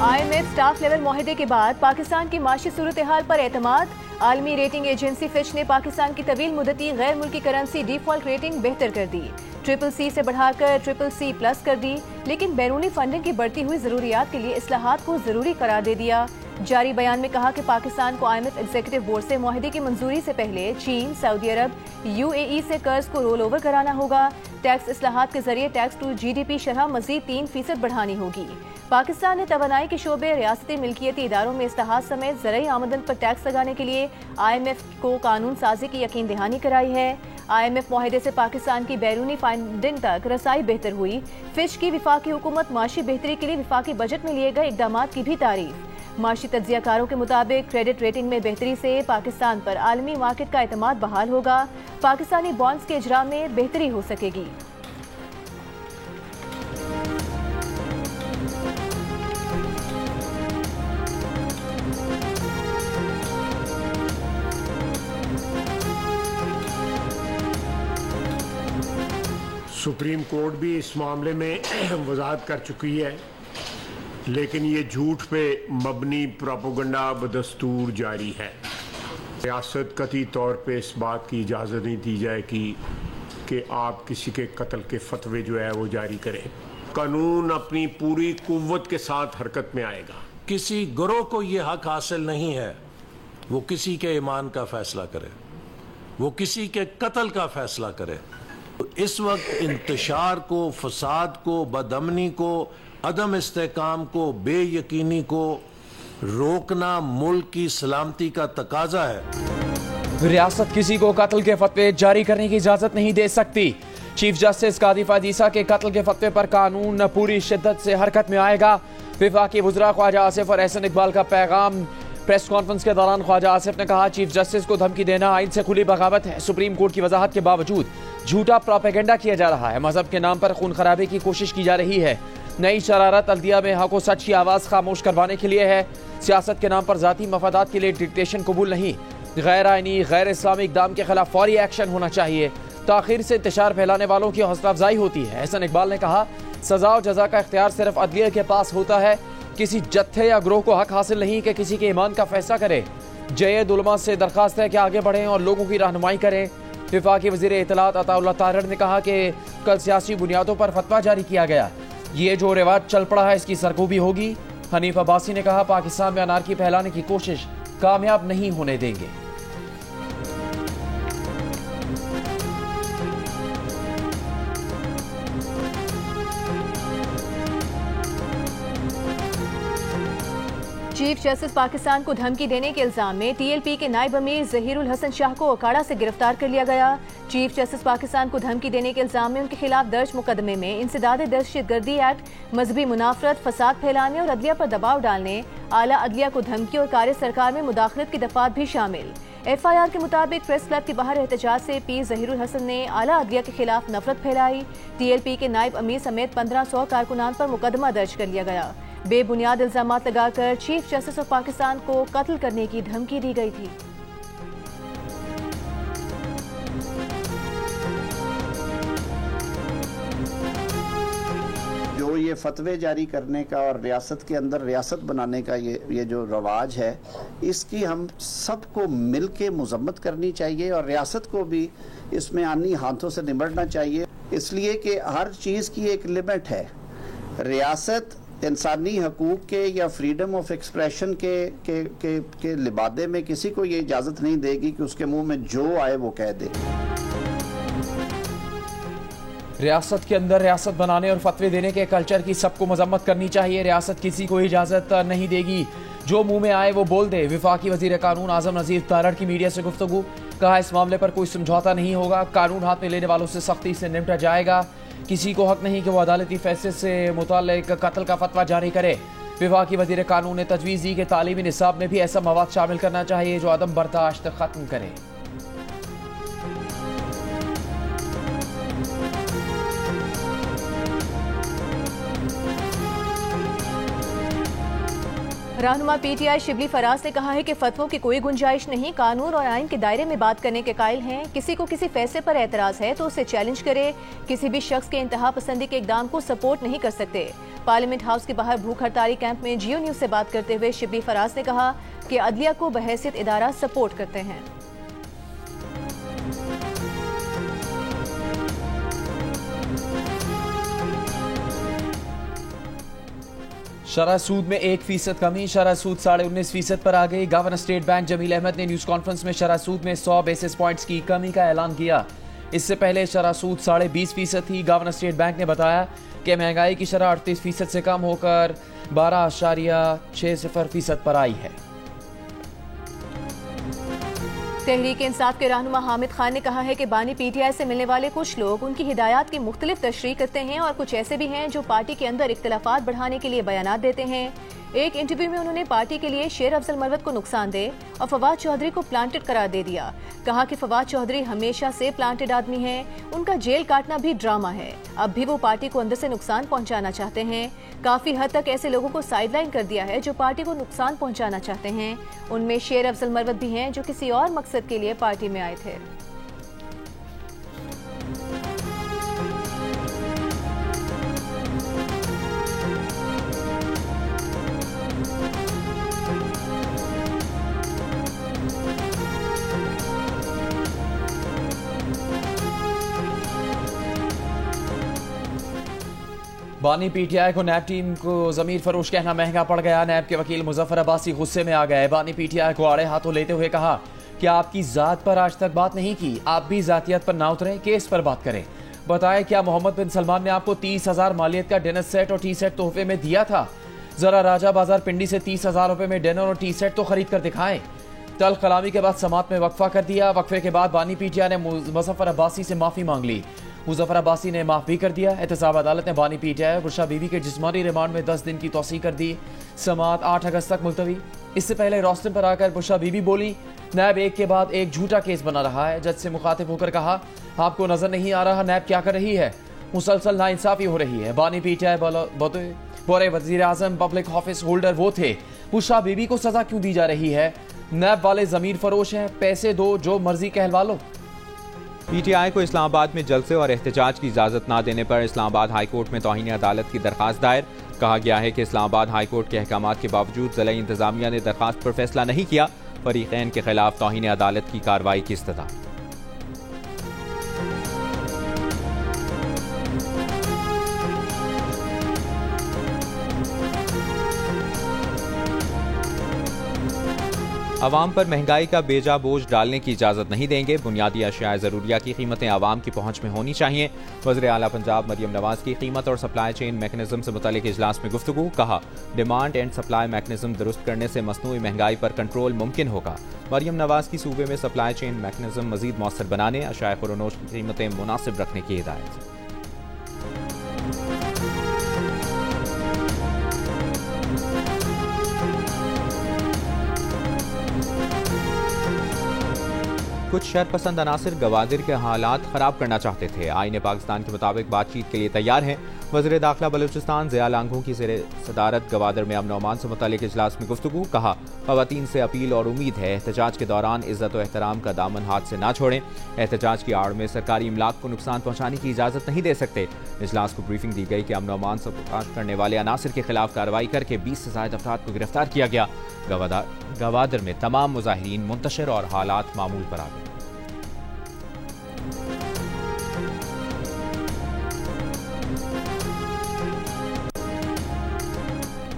IMF staff level मुआहदे के बाद पाकिस्तान की माशी सूरत हाल पर एतमाद। आलमी रेटिंग एजेंसी फिच ने पाकिस्तान की तवील मुद्दती गैर मुल्की करेंसी डिफॉल्ट रेटिंग बेहतर कर दी, CCC से बढ़ाकर CCC+ कर दी, लेकिन बैरूनी फंडिंग की बढ़ती हुई जरूरियात के लिए इस्लाहात को जरूरी करार दे दिया। जारी बयान में कहा कि पाकिस्तान को IMF एग्जीक्यूटिव बोर्ड से मुआहदे की मंजूरी से पहले चीन, सऊदी अरब, UAE से कर्ज को रोल ओवर कराना होगा। टैक्स इस्लाहात के जरिए टैक्स टू GDP शरह मजीद 3% बढ़ानी होगी। पाकिस्तान ने तवानाई के शोबे, रियासती मिल्कियती इदारों में इस्लाहात समेत ज़रई आमदन पर टैक्स लगाने के लिए IMF को कानून साजी की यकीन दहानी कराई है। IMF मुआहदे से पाकिस्तान की बैरूनी फंडिंग तक रसाई बेहतर हुई। फिच की विफाकी हुकूमत माशी बेहतरी के लिए विफाकी बजट में लिए गए इकदाम की भी तारीफ। माशी तज्जियाकारों के मुताबिक क्रेडिट रेटिंग में बेहतरी से पाकिस्तान पर आलमी मार्केट का एतमाद बहाल होगा। पाकिस्तानी बॉन्ड्स के इजरा में बेहतरी हो सकेगी। सुप्रीम कोर्ट भी इस मामले में वजाहत कर चुकी है, लेकिन ये झूठ पे मबनी प्रोपेगेंडा बदस्तूर जारी है। रियासत कतई तौर पे इस बात की इजाज़त नहीं दी जाएगी कि आप किसी के कत्ल के फतवे जो है वो जारी करें। कानून अपनी पूरी कुव्वत के साथ हरकत में आएगा। किसी गिरोह को ये हक हासिल नहीं है वो किसी के ईमान का फैसला करे, वो किसी के कत्ल का फैसला करे। इस वक्त इंतशार को, फसाद को, बदअमनी को, अदम इस्तेकाम को, बेयकीनी को रोकना मुल्क की सलामती का तकाजा है। रियासत किसी को कत्ल के फतवे जारी करने की इजाजत नहीं दे सकती। चीफ जस्टिस कादी फादीसा के कत्ल के फतवे पर कानून पूरी शिद्दत से हरकत में आएगा। विफाकी वज़रा ख्वाजा आसिफ और एहसन इकबाल का पैगाम। प्रेस कॉन्फ्रेंस के दौरान ख्वाजा आसिफ ने कहा, चीफ जस्टिस को धमकी देना आइन से खुली बगावत है। सुप्रीम कोर्ट की वजाहत के बावजूद झूठा प्रोपेगेंडा किया जा रहा है। मजहब के नाम पर खून खराबे की कोशिश की जा रही है। नई शरारत अल्दिया में हक व सच की आवाज़ खामोश करवाने के लिए है। सियासत के नाम पर जाती मफादात के लिए डिक्टेशन कबूल नहीं। गैर आइनी, गैर इस्लामी इक़दाम के खिलाफ फौरी एक्शन होना चाहिए। ताखिर से इंतशार फैलाने वालों की हौसला अफजाई होती है। एहसन इकबाल ने कहा, सजा और जजा का इख्तियार सिर्फ अदलिया के पास होता है। किसी जत्थे या ग्रोह को हक हासिल नहीं कि किसी के ईमान का फैसला करे। जयद उलमा से दरखास्त है कि आगे बढ़ें और लोगों की रहनुमाई करें। विफाकी वज़ीर इत्तलात अताउल्लाह तारड़ ने कहा कि कल सियासी बुनियादों पर फतवा जारी किया गया। ये जो रिवाज चल पड़ा है इसकी सरकूबी होगी। हनीफ अब्बासी ने कहा, पाकिस्तान में अनारकी फैलाने की कोशिश कामयाब नहीं होने देंगे। चीफ जस्टिस पाकिस्तान को धमकी देने के इल्जाम में TLP के नायब अमीर ज़हीरुल हसन शाह को अखाड़ा से गिरफ्तार कर लिया गया। चीफ जस्टिस पाकिस्तान को धमकी देने के इल्जाम में उनके खिलाफ दर्ज मुकदमे में इंसदाद दहशतगर्दी एक्ट, मजहबी मुनाफरत, फसाद फैलाने और अदलिया पर दबाव डालने, आला अदलिया को धमकी और कार्य सरकार में मुदाखलत की दफात भी शामिल। FIR के मुताबिक प्रेस क्लब के बाहर एहतजाज से पीर ज़हीरुल हसन ने आला अदलिया के खिलाफ नफरत फैलाई। TLP के नायब अमीर समेत 1500 कारकुनान पर मुकदमा दर्ज कर लिया गया। बेबुनियाद इल्जाम लगाकर चीफ जस्टिस ऑफ पाकिस्तान को कत्ल करने की धमकी दी गई थी। जो ये फतवे जारी करने का और रियासत के अंदर रियासत बनाने का ये जो रवाज है, इसकी हम सबको मिल के मजम्मत करनी चाहिए और रियासत को भी इसमें आनी हाथों से निमटना चाहिए। इसलिए कि हर चीज़ की एक लिमिट है। रियासत इंसानी हकूक़ के या फ्रीडम ऑफ एक्सप्रेशन के लिबादे में किसी को ये इजाज़त नहीं देगी कि उसके मुंह में जो आए वो कह दे। रियासत के अंदर रियासत बनाने और फतवे देने के कल्चर की सबको मजम्मत करनी चाहिए। रियासत किसी को इजाज़त नहीं देगी, जो मुंह में आए वो बोल दे। विफाकी वज़ीर कानून आज़म नज़ीर तारड़ की मीडिया से गुफ्तगू। कहा, इस मामले पर कोई समझौता नहीं होगा। कानून हाथ में लेने वालों से सख्ती से निपटा जाएगा। किसी को हक नहीं कि वो अदालती फैसले से मुताल्लिक कत्ल का फतवा जारी करे। विफाकी वज़ीर कानून ने तजवीज़ दी कि तालीमी निसाब में भी ऐसा मवाद शामिल करना चाहिए जो अदम बर्दाश्त खत्म करे। रहनुमा PTI शिबली फराज ने कहा है कि फतवों की कोई गुंजाइश नहीं, कानून और आइन के दायरे में बात करने के कायल हैं। किसी को किसी फैसले पर एतराज है तो उसे चैलेंज करे। किसी भी शख्स के इंतहा पसंदी के इकदाम को सपोर्ट नहीं कर सकते। पार्लियामेंट हाउस के बाहर भूख हड़ताली कैंप में जियो न्यूज से बात करते हुए शिब्बी फराज ने कहा कि अदलिया को बहैसियत इदारा सपोर्ट करते हैं। शरह सूद में 1% कमी, शरह सूद 19.5% पर आ गई। Governor state bank Jameel Ahmed ने न्यूज कॉन्फ्रेंस में शरह सूद में 100 बेसिस पॉइंट्स की कमी का ऐलान किया। इससे पहले शरह सूद 20.5% थी। गवर्नर स्टेट बैंक ने बताया कि महंगाई की शरह 38% से कम होकर 12.60% पर आई है। तहरीक इंसाफ के रहनुमा हामिद खान ने कहा है कि बानी पीटीआई से मिलने वाले कुछ लोग उनकी हिदायत की मुख्तलिफ तशरीह करते हैं और कुछ ऐसे भी हैं जो पार्टी के अंदर इख्तिलाफात बढ़ाने के लिए बयानात देते हैं। एक इंटरव्यू में उन्होंने पार्टी के लिए शेर अफजल मरवत को नुकसानदेह और फवाद चौधरी को प्लांटेड करार दे दिया। कहा कि फवाद चौधरी हमेशा से प्लांटेड आदमी हैं, उनका जेल काटना भी ड्रामा है। अब भी वो पार्टी को अंदर से नुकसान पहुंचाना चाहते हैं। काफी हद तक ऐसे लोगों को साइडलाइन कर दिया है जो पार्टी को नुकसान पहुंचाना चाहते हैं। उनमें शेर अफजल मरवत भी हैं जो किसी और मकसद के लिए पार्टी में आए थे। बानी पीटीआई को नैब टीम को जमीर फरोश कहना महंगा पड़ गया। नैब के वकील मुजफ्फर अब्बासी गुस्से में आ गए। बानी पीटीआई को आड़े हाथों लेते हुए कहा कि आपकी जात पर आज तक बात नहीं की, आप भी जातियत पर ना उतरें, केस पर बात करें। बताएं क्या मोहम्मद बिन सलमान ने आपको 30,000 मालियत का डिनर सेट और टी सेट तोहफे में दिया था? जरा राजा बाजार पिंडी से 30,000 रुपए में डिनर और टी सेट तो खरीद कर दिखाएं। तल कलामी के बाद समात में वक्फा कर दिया। वक्फे के बाद बानी पीटीआई ने मुजफ्फर अब्बासी से माफी मांग ली। मुजफ्फर अब्बासी ने माफ भी कर दिया। एहतसाब अदालत ने बानी पीटीआई बुशरा बीबी के जिस्मानी रिमांड में 10 दिन की तौसीह कर दी। समात 8 अगस्त तक मुलतवी। इससे पहले रोस्टन पर आकर बुशरा बीबी बोली, नैब एक के बाद एक झूठा केस बना रहा है। जज से मुखातिब होकर कहा, आपको नजर नहीं आ रहा नैब क्या कर रही है? मुसलसल नाइंसाफी हो रही है। बानी पीटीआई बोले वजीर आजम पब्लिक ऑफिस होल्डर वो थे, बुशरा बीबी को सजा क्यों दी जा रही है? नैब वाले जमीर फरोश हैं, पैसे दो, जो मर्जी कहलवा लो। पीटीआई को इस्लामाबाद में जलसे और एहतजाज की इजाजत न देने पर इस्लामाबाद हाई कोर्ट में तौहीन अदालत की दरखास्त दायर। कहा गया है कि इस्लामाबाद हाई कोर्ट के अहकामात के बावजूद ज़िला इंतजामिया ने दरखास्त पर फैसला नहीं किया। फरीकैन के खिलाफ तौहीन अदालत की कार्रवाई की इस्तदा। आवाम पर महंगाई का बेजा बोझ डालने की इजाज़त नहीं देंगे। बुनियादी अशिया ज़रूरिया की कीमतें आवाम की पहुंच में होनी चाहिए। वज़ीर आला पंजाब मरियम नवाज की कीमत और सप्लाई चेन मैकेनिज्म से मुतालिक इजलास में गुफ्तगू। कहा, डिमांड एंड सप्लाई मैकेनिज्म दुरुस्त करने से मसनूई महंगाई पर कंट्रोल मुमकिन होगा। मरियम नवाज की सूबे में सप्लाई चेन मैकेनिज्म मजीद मौसर बनाने, अशिया खुरोनोश की कीमतें मुनासिब रखने की हिदायत। कुछ शरपसंद अनासिर गवादिर के हालात खराब करना चाहते थे। आईने पाकिस्तान के मुताबिक बातचीत के लिए तैयार हैं। वज़ीर दाखिला बलूचिस्तान ज़िया लांघों की सदारत गवादर में अमन अमान से मुतालिक इजलास में गुफ्तगू। कहा, ख़वातीन से अपील और उम्मीद है एहतजाज के दौरान इज़्ज़त और एहतराम का दामन हाथ से ना छोड़ें। एहतजाज की आड़ में सरकारी इमलाक को नुकसान पहुँचाने की इजाज़त नहीं दे सकते। इजलास को ब्रीफिंग दी गई कि अमन अमान से प्रकाश करने वाले अनासिर के खिलाफ कार्रवाई करके 20 से ज़ायद अफराद को गिरफ्तार किया गया। गवादर में तमाम मुजाहिरीन मुंतशिर और हालात मामूल पर आ गए।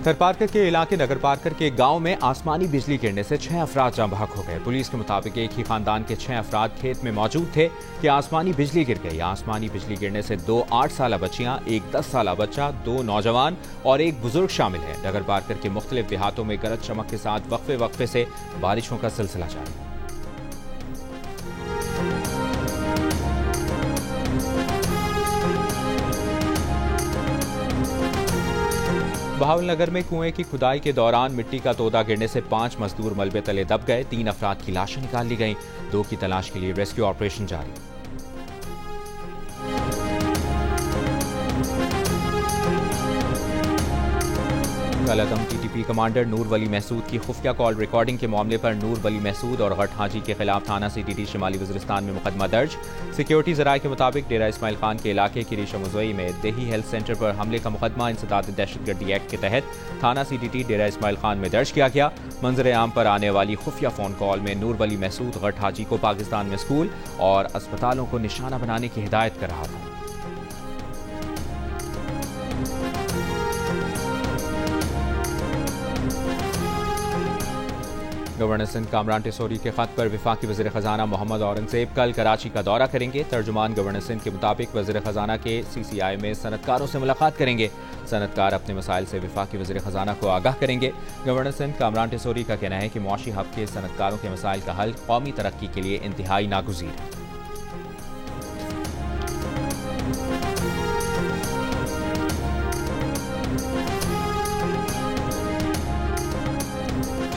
थरपारकर के इलाके नगर पारकर के गांव में आसमानी बिजली गिरने से 6 अफराद जाँ बहक हो गए। पुलिस के मुताबिक एक ही खानदान के 6 अफराद खेत में मौजूद थे कि आसमानी बिजली गिर गई। आसमानी बिजली गिरने से 2 8 साला बच्चियां, एक 10 साला बच्चा, 2 नौजवान और एक बुजुर्ग शामिल है। नगर पारकर के मुख्तलिफ देहातों में गरज चमक के साथ वक्फे से बारिशों का सिलसिला जारी है। बहावलनगर में कुएं की खुदाई के दौरान मिट्टी का तोदा गिरने से 5 मजदूर मलबे तले दब गए। 3 अफराद की लाशें निकाल ली गईं। 2 की तलाश के लिए रेस्क्यू ऑपरेशन जारी। कलअदम टीटीपी कमांडर नूर वली महसूद की खुफिया कॉल रिकॉर्डिंग के मामले पर नूर वली महसूद और गट हाजी के खिलाफ थाना सीटीटी शिमाली वज़ीरिस्तान में मुकदमा दर्ज। सिक्योरिटी ज़राए के मुताबिक डेरा इस्माइल खान के इलाके की रीशा मुज़ई में देही हेल्थ सेंटर पर हमले का मुकदमा इंसदाद दहशतगर्दी एक्ट के तहत थाना सीटीटी डेरा इस्माइल खान में दर्ज किया गया। मंजर आम पर आने वाली खुफिया फ़ोन कॉल में नूर वली महसूद गट हाजी को पाकिस्तान में स्कूल और अस्पतालों को निशाना बनाने की हिदायत कर रहा था। गवर्नर सिंध कामरान टिसोरी के खत पर वफाकी वज़ीर ख़जाना मोहम्मद औरंगज़ेब कल कराची का दौरा करेंगे। तर्जुमान गवर्नर सिंध के मुताबिक वज़ीर ख़जाना के CCI में सनतकारों से मुलाकात करेंगे। सनतकार अपने मसाइल से वफाकी वज़ीर ख़जाना को आगाह करेंगे। गवर्नर सिंध कामरान टिसोरी का कहना है कि मुआशी हब के सनतकारों के मसाइल का हल कौमी तरक्की के लिए इंतहाई नागुज़ीर है।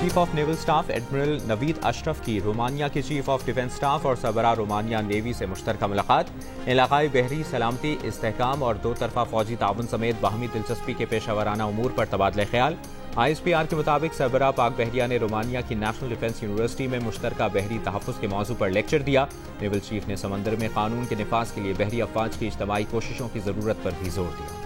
Chief of naval staff admiral Naveed Ashraf की रोमानिया के चीफ ऑफ डिफेंस स्टाफ और सरबरा रोमानिया नेवी से मुश्तरका मुलाकात। इलाकाई बहरी सलामती, इस्तेहकाम और दो तरफा फौजी ताउन समेत बाहमी दिलचस्पी के पेशा वराना उमूर पर तबादला ख्याल। ISPR के मुताबिक सरबरा पाक बहरिया ने रोमानिया की नेशनल डिफेंस यूनिवर्सिटी में मुश्तरका बहरी तहफ़्फ़ुज़ के मौजू पर लेक्चर दिया। नेवल चीफ ने समंदर में कानून के निफाज के लिए बहरी अफवाज की इज्तमाई कोशिशों की ज़रूरत पर भी जोर दिया।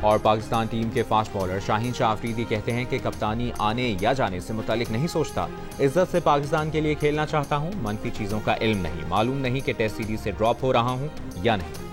और पाकिस्तान टीम के फास्ट बॉलर शाहीन शाह अफरीदी कहते हैं कि कप्तानी आने या जाने से मुतालिक नहीं सोचता, इज्जत से पाकिस्तान के लिए खेलना चाहता हूं, मनफी चीज़ों का इल्म नहीं, मालूम नहीं कि टेस्ट सीरीज से ड्रॉप हो रहा हूं या नहीं।